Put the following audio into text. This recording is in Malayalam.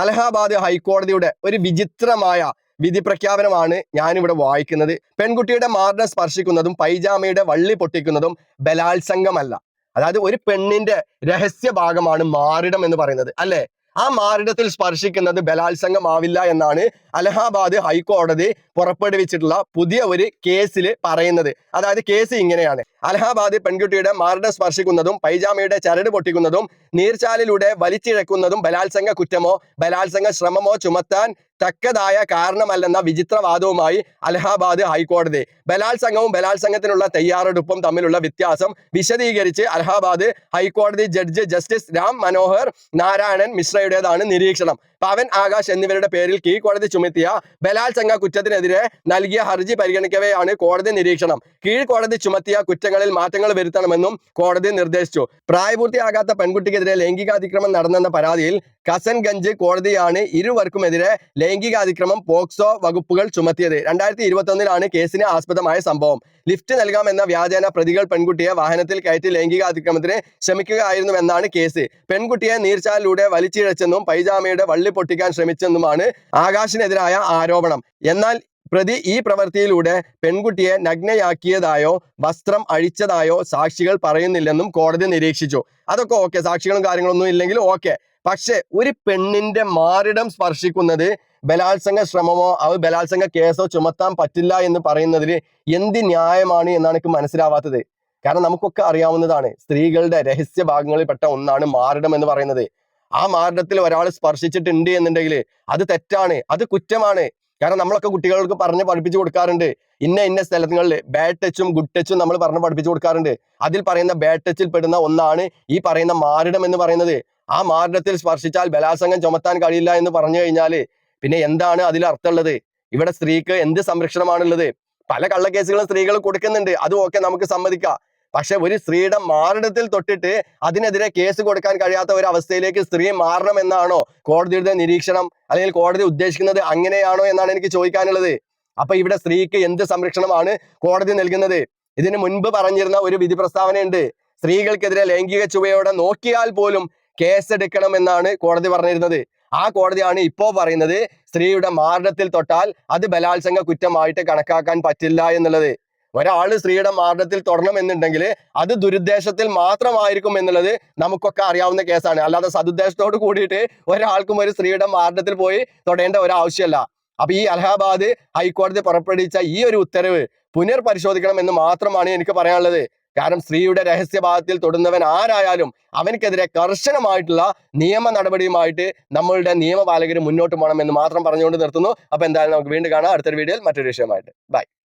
അലഹാബാദ് ഹൈക്കോടതിയുടെ ഒരു വിചിത്രമായ വിധി പ്രഖ്യാപനമാണ് ഞാനിവിടെ വായിക്കുന്നത്. പെൺകുട്ടിയുടെ മാറിനെ സ്പർശിക്കുന്നതും പൈജാമയുടെ വള്ളി പൊട്ടിക്കുന്നതും ബലാത്സംഗമല്ല. അതായത് ഒരു പെണ്ണിന്റെ രഹസ്യ ഭാഗമാണ് മാറിടം എന്ന് പറയുന്നത്, അല്ലെ? ആ മാറിടത്തിൽ സ്പർശിക്കുന്നത് ബലാത്സംഗമാവില്ല എന്നാണ് അലഹാബാദ് ഹൈക്കോടതി പുറപ്പെടുവിച്ചിട്ടുള്ള പുതിയ ഒരു കേസിൽ പറയുന്നത്. അതായത് കേസ് ഇങ്ങനെയാണ്: അലഹാബാദ് പെൺകുട്ടിയുടെ മാറിടം സ്പർശിക്കുന്നതും പൈജാമയുടെ ചരട് പൊട്ടിക്കുന്നതും നീർച്ചാലിലൂടെ വലിച്ചിഴക്കുന്നതും ബലാത്സംഗ കുറ്റമോ ബലാത്സംഗ ശ്രമമോ ചുമത്താൻ തക്കതായ കാരണമല്ലെന്ന വിചിത്രവാദവുമായി അലഹാബാദ് ഹൈക്കോടതി. ബലാത്സംഗവും ബലാത്സംഗത്തിനുള്ള തയ്യാറെടുപ്പും തമ്മിലുള്ള വ്യത്യാസം വിശദീകരിച്ച് അലഹാബാദ് ഹൈക്കോടതി ജഡ്ജ് ജസ്റ്റിസ് രാം മനോഹർ നാരായണൻ മിശ്രയുടേതാണ് നിരീക്ഷണം. പവൻ ആകാശ് എന്നിവരുടെ പേരിൽ കീഴ്ക്കോടതി ചുമത്തിയ ബലാത്സംഗ കുറ്റത്തിനെതിരെ നൽകിയ ഹർജി പരിഗണിക്കവെയാണ് കോടതി നിരീക്ഷണം. കീഴ്ക്കോടതി ചുമത്തിയ കുറ്റങ്ങളിൽ മാറ്റങ്ങൾ വരുത്തണമെന്നും കോടതി നിർദ്ദേശിച്ചു. പ്രായപൂർത്തിയാകാത്ത പെൺകുട്ടിക്കെതിരെ ലൈംഗികാതിക്രമം നടന്നെന്ന പരാതിയിൽ കസൻഗഞ്ച് കോടതിയാണ് ഇരുവർക്കുമെതിരെ ലൈംഗികാതിക്രമം പോക്സോ വകുപ്പുകൾ ചുമത്തിയത്. 2021 കേസിന് ആസ്പദമായ സംഭവം. ലിഫ്റ്റ് നൽകാമെന്ന വ്യാജേന പ്രതികൾ പെൺകുട്ടിയെ വാഹനത്തിൽ കയറ്റി ലൈംഗികാതിക്രമത്തിന് ശ്രമിക്കുകയായിരുന്നുവെന്നാണ് കേസ്. പെൺകുട്ടിയെ നീർച്ചാലിലൂടെ വലിച്ചിഴച്ചെന്നും പൈജാമയുടെ വള്ളി പൊട്ടിക്കാൻ ശ്രമിച്ചെന്നുമാണ് ആകാശിനെതിരായ ആരോപണം. എന്നാൽ പ്രതി ഈ പ്രവൃത്തിയിലൂടെ പെൺകുട്ടിയെ നഗ്നയാക്കിയതായോ വസ്ത്രം അഴിച്ചതായോ സാക്ഷികൾ പറയുന്നില്ലെന്നും കോടതി നിരീക്ഷിച്ചു. അതൊക്കെ ഓക്കെ, സാക്ഷികളും കാര്യങ്ങളൊന്നും ഇല്ലെങ്കിൽ ഓക്കെ. പക്ഷെ ഒരു പെണ്ണിന്റെ മാറിടം സ്പർശിക്കുന്നത് ബലാത്സംഗ ശ്രമമോ അത് ബലാത്സംഗ കേസോ ചുമത്താൻ പറ്റില്ല എന്ന് പറയുന്നതിൽ എന്ത് ന്യായമാണ് എന്നാണ് എനിക്ക് മനസ്സിലാവാത്തത്. കാരണം നമുക്കൊക്കെ അറിയാവുന്നതാണ്, സ്ത്രീകളുടെ രഹസ്യ ഭാഗങ്ങളിൽപ്പെട്ട ഒന്നാണ് മാറിടം എന്ന് പറയുന്നത്. ആ മാറിടത്തിൽ ഒരാൾ സ്പർശിച്ചിട്ടുണ്ട് എന്നുണ്ടെങ്കിൽ അത് തെറ്റാണ്, അത് കുറ്റമാണ്. കാരണം നമ്മളൊക്കെ കുട്ടികൾക്ക് പറഞ്ഞ് പഠിപ്പിച്ചു കൊടുക്കാറുണ്ട്, ഇന്ന സ്ഥലങ്ങളിൽ ബാഡ് ടച്ചും ഗുഡ് ടച്ചും നമ്മൾ പറഞ്ഞ് പഠിപ്പിച്ചു കൊടുക്കാറുണ്ട്. അതിൽ പറയുന്ന ബാഡ് ടച്ചിൽ പെടുന്ന ഒന്നാണ് ഈ പറയുന്ന മാറിടം എന്ന് പറയുന്നത്. ആ മാറിടത്തിൽ സ്പർശിച്ചാൽ ബലാത്സംഗം ചുമത്താൻ കഴിയില്ല എന്ന് പറഞ്ഞു കഴിഞ്ഞാൽ പിന്നെ എന്താണ് അതിൽ അർത്ഥമുള്ളത്? ഇവിടെ സ്ത്രീക്ക് എന്ത് സംരക്ഷണമാണുള്ളത്? പല കള്ളക്കേസുകളും സ്ത്രീകൾ കൊടുക്കുന്നുണ്ട്, അതും ഒക്കെ നമുക്ക് സമ്മതിക്കാം. പക്ഷെ ഒരു സ്ത്രീയുടെ മാറിടത്തിൽ തൊട്ടിട്ട് അതിനെതിരെ കേസ് കൊടുക്കാൻ കഴിയാത്ത ഒരു അവസ്ഥയിലേക്ക് സ്ത്രീ മാറണം എന്നാണോ കോടതിയുടെ നിരീക്ഷണം? അല്ലെങ്കിൽ കോടതി ഉദ്ദേശിക്കുന്നത് അങ്ങനെയാണോ എന്നാണ് എനിക്ക് ചോദിക്കാനുള്ളത്. അപ്പൊ ഇവിടെ സ്ത്രീക്ക് എന്ത് സംരക്ഷണമാണ് കോടതി നൽകുന്നത്? ഇതിന് മുൻപ് പറഞ്ഞിരുന്ന ഒരു വിധി പ്രസ്താവനയുണ്ട്, സ്ത്രീകൾക്കെതിരെ ലൈംഗിക ചുവയോടെ നോക്കിയാൽ പോലും കേസെടുക്കണം എന്നാണ് കോടതി പറഞ്ഞിരുന്നത്. ആ കോടതിയാണ് ഇപ്പോ പറയുന്നത് സ്ത്രീയുടെ മാറിടത്തിൽ തൊട്ടാൽ അത് ബലാത്സംഗ കുറ്റമായിട്ട് കണക്കാക്കാൻ പറ്റില്ല എന്നുള്ളത്. ഒരാള് സ്ത്രീയുടെ മാറിടത്തിൽ തൊടണം എന്നുണ്ടെങ്കിൽ അത് ദുരുദ്ദേശത്തിൽ മാത്രമായിരിക്കും എന്നുള്ളത് നമുക്കൊക്കെ അറിയാവുന്ന കേസാണ്. അല്ലാതെ സതുദ്ദേശത്തോട് കൂടിയിട്ട് ഒരാൾക്കും ഒരു സ്ത്രീയുടെ മാറിടത്തിൽ പോയി തൊടേണ്ട ഒരാവശ്യമല്ല. അപ്പൊ ഈ അലഹാബാദ് ഹൈക്കോടതി പുറപ്പെടുവിച്ച ഈ ഒരു ഉത്തരവ് പുനർപരിശോധിക്കണം എന്ന് മാത്രമാണ് എനിക്ക് പറയാനുള്ളത്. കാരണം സ്ത്രീയുടെ രഹസ്യഭാഗത്തിൽ തൊടുന്നവൻ ആരായാലും അവനക്കെതിരെ കർശനമായിട്ടുള്ള നിയമ നടപടിയുമായിട്ട് നമ്മളുടെ നിയമപാലകർ മുന്നോട്ട് പോകണം എന്ന് മാത്രം പറഞ്ഞുകൊണ്ട് നിർത്തുന്നു. അപ്പൊ എന്തായാലും നമുക്ക് വീണ്ടും കാണാം അടുത്തൊരു വീഡിയോയിൽ മറ്റൊരു വിഷയമായിട്ട്. ബൈ.